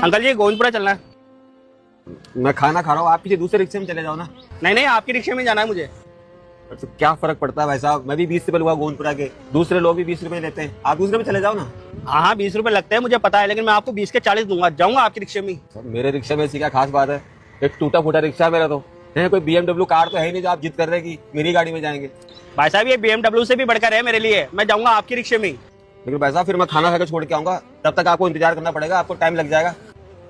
Uncle जी गोविंदपुरा चलना है। मैं खाना खा रहा हूँ, आप किसी दूसरे रिक्शे में चले जाओ ना। नहीं नहीं, आपकी रिक्शे में जाना है मुझे। तो क्या फर्क पड़ता है भाई साहब, मैं भी 20 रुपए लूंगा गोविंदपुरा के, दूसरे लोग भी 20 रुपए लेते हैं, आप दूसरे में चले जाओ ना। हाँ हाँ 20 रुपए लगते हैं मुझे पता है, लेकिन मैं आपको 20 के 40 दूंगा। जाऊंगा आपकी रिक्शे में। सर मेरे रिक्शे में ऐसी क्या खास बात है, एक टूटा फूटा रिक्शा है मेरा तो है, कोई BMW कार तो है नहीं जो आप जिद कर रहे हैं कि मेरी गाड़ी में जाएंगे। भाई साहब ये BMW से भी बढ़कर है मेरे लिए, मैं जाऊंगा आपकी रिक्शे में। लेकिन भाई साहब फिर मैं खाना खाकर छोड़ के आऊंगा, तब तक आपको इंतजार करना पड़ेगा, आपको टाइम लग जाएगा।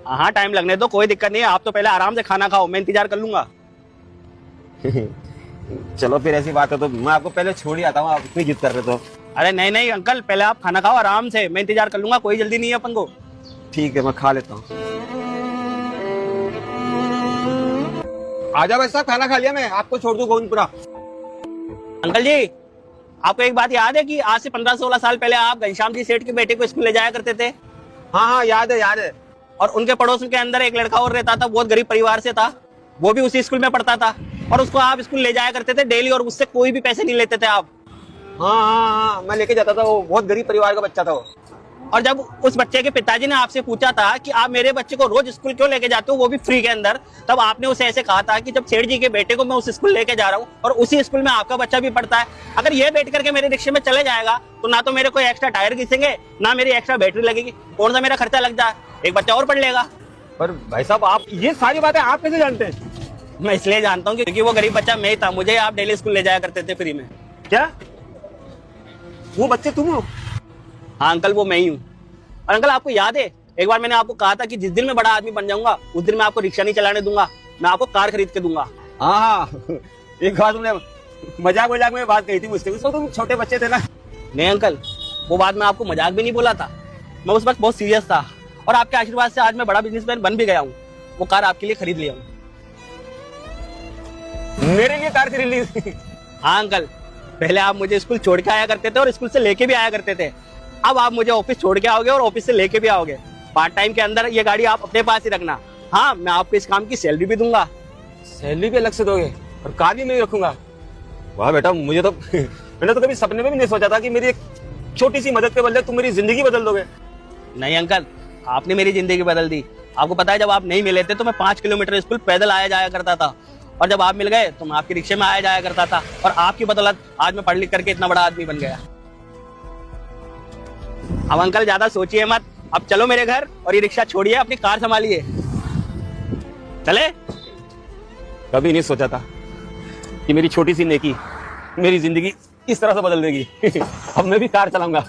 हाँ टाइम लगने दो, कोई दिक्कत नहीं है। आप तो पहले आराम से खाना खाओ, मैं इंतजार कर लूंगा। चलो फिर ऐसी बात है तो मैं आपको पहले छोड़ ही आता हूँ, आप इतनी जिद कर रहे तो। अरे नहीं नहीं अंकल, पहले आप खाना खाओ आराम से, मैं इंतजार कर लूंगा, कोई जल्दी नहीं है अपन को। ठीक है मैं खा लेता हूँ। आजा भाई साहब, खाना खा लिया मैं, आपको छोड़ दूं गोविंदपुरा। अंकल जी आपको एक बात याद है कि आज से 15-16 साल पहले आप घनश्याम जी सेठ के बेटे को स्कूल ले जाया करते थे? हाँ हाँ याद है याद है। और उनके पड़ोस के अंदर एक लड़का और रहता था, बहुत गरीब परिवार से था, वो भी उसी स्कूल में पढ़ता था, और उसको आप स्कूल ले जाया करते थे डेली, और उससे कोई भी पैसे नहीं लेते थे आप। हाँ हाँ हाँ मैं लेके जाता था, वो बहुत गरीब परिवार का बच्चा था वो। और जब उस बच्चे के पिताजी ने आपसे पूछा था कि आप मेरे बच्चे को रोज स्कूल क्यों लेके जाते हो, वो भी फ्री के अंदर, तब आपने उसे ऐसे कहा था कि जब सेठ जी के बेटे को मैं उस स्कूल लेके जा रहा हूँ और उसी स्कूल में आपका बच्चा भी पढ़ता है, अगर ये बैठ करके मेरे रिक्शे में चले जाएगा तो ना तो मेरे कोई एक्स्ट्रा टायर घिसेंगे, ना मेरी एक्स्ट्रा बैटरी लगेगी, कौन सा मेरा खर्चा लग जाए, एक बच्चा और पढ़ लेगा। पर भाई साहब आप ये सारी बातें आप कैसे जानते हैं? मैं इसलिए जानता हूँ क्योंकि वो गरीब बच्चा मैं ही था, मुझे आप डेली स्कूल ले जाया करते थे फ्री में। क्या वो बच्चे तुम हो? हाँ अंकल वो मैं ही हूँ। और अंकल आपको याद है एक बार मैंने आपको कहा था कि जिस दिन मैं बड़ा आदमी बन जाऊंगा उस दिन मैं आपको रिक्शा नहीं चलाने दूंगा, मैं आपको कार खरीद के दूंगा। हाँ हाँ एक बात तुमने मजाक में बात कही थी मुझसे, उस वक्त तुम छोटे बच्चे थे ना। नहीं अंकल वो बात मैं आपको मजाक भी नहीं बोला था, मैं उस वक्त बहुत सीरियस था, और आपके आशीर्वाद से आज मैं बड़ा बिजनेसमैन बन भी गया हूँ। वो कार आपके लिए खरीद लिया हूँ। मेरे लिए कार खरीद ली? हाँ अंकल, पहले आप मुझे स्कूल छोड़ के आया करते थे और स्कूल से लेके भी आया करते थे, अब आप मुझे ऑफिस छोड़ के आओगे और ऑफिस से लेके भी आओगे। पार्ट टाइम के अंदर ये गाड़ी आप अपने पास ही रखना। हाँ मैं आपको इस काम की सैलरी भी दूंगा। सैलरी भी अलग से दोगे और कार भी मैं ही रखूंगा? वाह बेटा, मुझे तो मैंने तो कभी सपने में भी नहीं सोचा था कि मेरी एक छोटी सी मदद के बदले तुम मेरी जिंदगी बदल दोगे। नहीं अंकल, आपने मेरी जिंदगी बदल दी। आपको पता है जब आप नहीं मिले थे तो मैं 5 किलोमीटर स्कूल पैदल आया जाया करता था, और जब आप मिल गए तो मैं आपके रिक्शे में आया जाया करता था, और आपकी बदौलत आज मैं पढ़ लिख करके इतना बड़ा आदमी बन गया। अब अंकल ज्यादा सोचिए मत, अब चलो मेरे घर और ये रिक्शा छोड़िए, अपनी कार संभालिए। चले? कभी नहीं सोचा था कि मेरी छोटी सी नेकी मेरी जिंदगी इस तरह से बदल देगी। अब मैं भी कार चलाऊंगा।